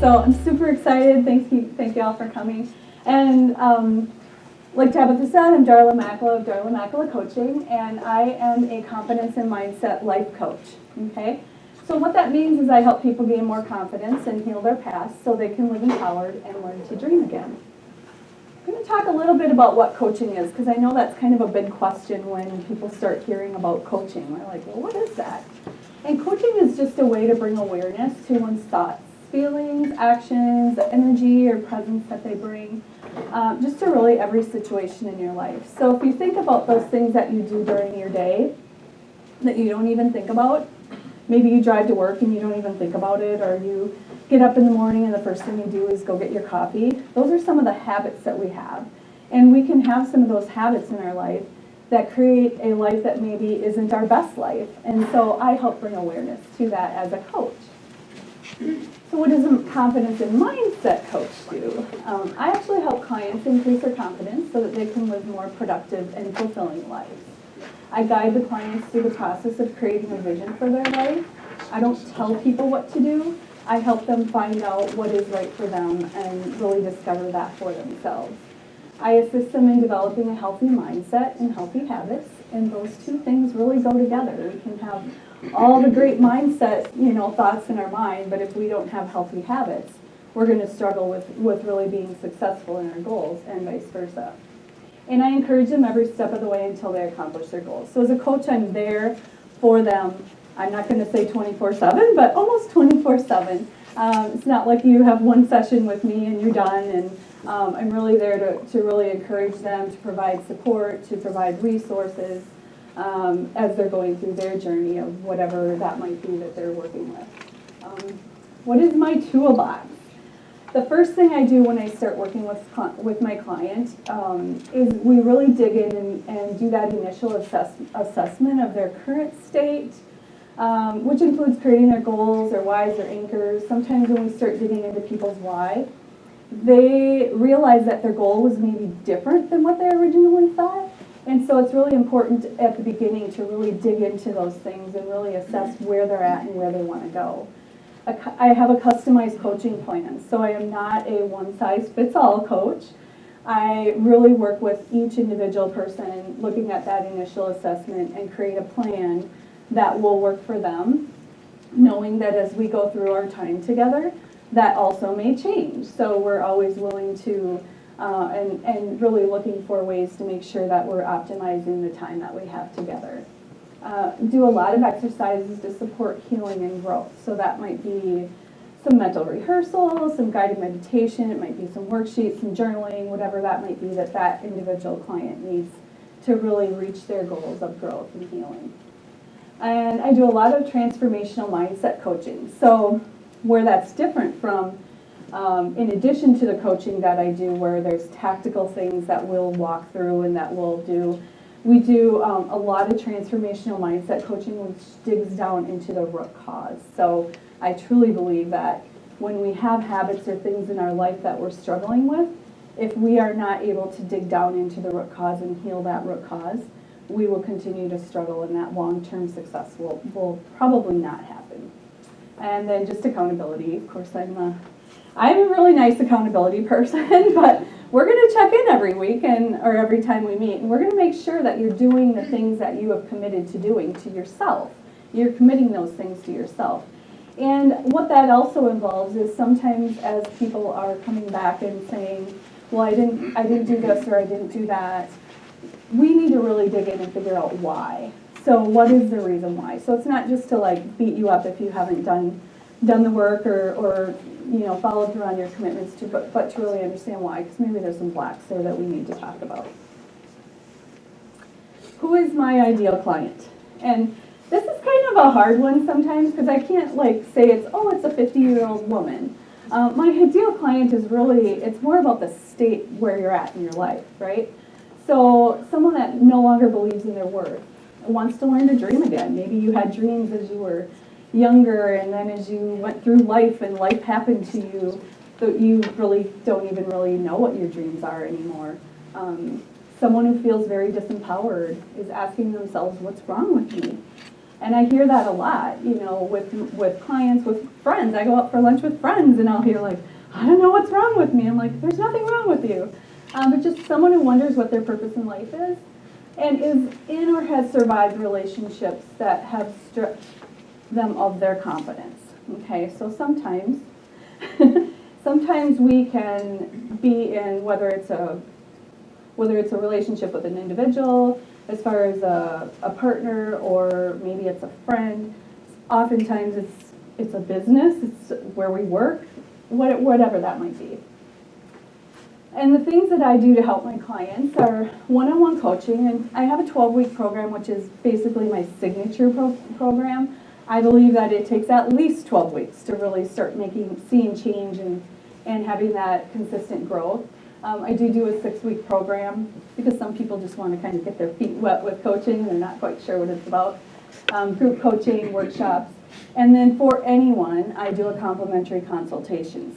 So I'm super excited. Thank you all for coming. And like Tabitha said, I'm Darla Makela of Darla Makela Coaching, and I am a confidence and mindset life coach. Okay? So what that means is I help people gain more confidence and heal their past so they can live empowered and learn to dream again. I'm going to talk a little bit about what coaching is, because I know that's kind of a big question when people start hearing about coaching. They're like, well, what is that? And coaching is just a way to bring awareness to one's thoughts, feelings, actions, the energy or presence that they bring, just to really every situation in your life. So if you think about those things that you do during your day that you don't even think about, maybe you drive to work and you don't even think about it, or you get up in the morning and the first thing you do is go get your coffee. Those are some of the habits that we have. And we can have some of those habits in our life that create a life that maybe isn't our best life. And so I help bring awareness to that as a coach. So what does a confidence and mindset coach do? I actually help clients increase their confidence so that they can live more productive and fulfilling lives. I guide the clients through the process of creating a vision for their life. I don't tell people what to do. I help them find out what is right for them and really discover that for themselves. I assist them in developing a healthy mindset and healthy habits, and those two things really go together. We can have all the great mindset, thoughts in our mind, but if we don't have healthy habits, we're going to struggle with really being successful in our goals, and vice versa. And I encourage them every step of the way until they accomplish their goals. So as a coach, I'm there for them. I'm not going to say 24/7, but almost 24/7. It's not like you have one session with me and you're done. And I'm really there to really encourage them, to provide support, to provide resources as they're going through their journey of whatever that might be that they're working with. What is my toolbox? The first thing I do when I start working with my client is we really dig in and do that initial assessment of their current state, which includes creating their goals, their whys, their anchors. Sometimes when we start digging into people's why, they realize that their goal was maybe different than what they originally thought. And so it's really important at the beginning to really dig into those things and really assess where they're at and where they want to go. I have a customized coaching plan, so I am not a one-size-fits-all coach. I really work with each individual person, looking at that initial assessment and create a plan that will work for them, knowing that as we go through our time together, that also may change. So we're always willing to and really looking for ways to make sure that we're optimizing the time that we have together. Do a lot of exercises to support healing and growth. So that might be some mental rehearsal, some guided meditation, it might be some worksheets, some journaling, whatever that might be that individual client needs to really reach their goals of growth and healing. And I do a lot of transformational mindset coaching. So where that's different from, in addition to the coaching that I do where there's tactical things that we'll walk through and that we'll do, we do a lot of transformational mindset coaching which digs down into the root cause. So I truly believe that when we have habits or things in our life that we're struggling with, if we are not able to dig down into the root cause and heal that root cause, we will continue to struggle and that long-term success will probably not happen. And then just accountability. Of course, I'm a really nice accountability person, but we're going to check in every week or every time we meet, and we're going to make sure that you're doing the things that you have committed to doing to yourself. You're committing those things to yourself. And what that also involves is sometimes as people are coming back and saying, well, I didn't do this or I didn't do that, we need to really dig in and figure out why. So what is the reason why? So it's not just to beat you up if you haven't done the work or followed through on your commitments but to really understand why, because maybe there's some blocks there that we need to talk about. Who is my ideal client? And this is kind of a hard one sometimes because I can't say it's a 50-year-old woman. My ideal client is really, it's more about the state where you're at in your life, right? So someone that no longer believes in their worth, wants to learn to dream again. Maybe you had dreams as you were younger, and then as you went through life and life happened to you, that you really don't even really know what your dreams are anymore. Someone who feels very disempowered is asking themselves, what's wrong with me? And I hear that a lot, you know, with clients, with friends. I go out for lunch with friends and I'll hear like, I don't know what's wrong with me. I'm like, there's nothing wrong with you. But just someone who wonders what their purpose in life is and is in or has survived relationships that have stripped them of their confidence. Okay, so sometimes, sometimes we can be in, whether it's a relationship with an individual, as far as a partner, or maybe it's a friend. Oftentimes it's a business, it's where we work, whatever that might be. And the things that I do to help my clients are one-on-one coaching, and I have a 12-week program, which is basically my signature program. I believe that it takes at least 12 weeks to really start seeing change and having that consistent growth. I do a 6-week program because some people just want to kind of get their feet wet with coaching and they're not quite sure what it's about. Group coaching, workshops. And then for anyone, I do a complimentary consultation.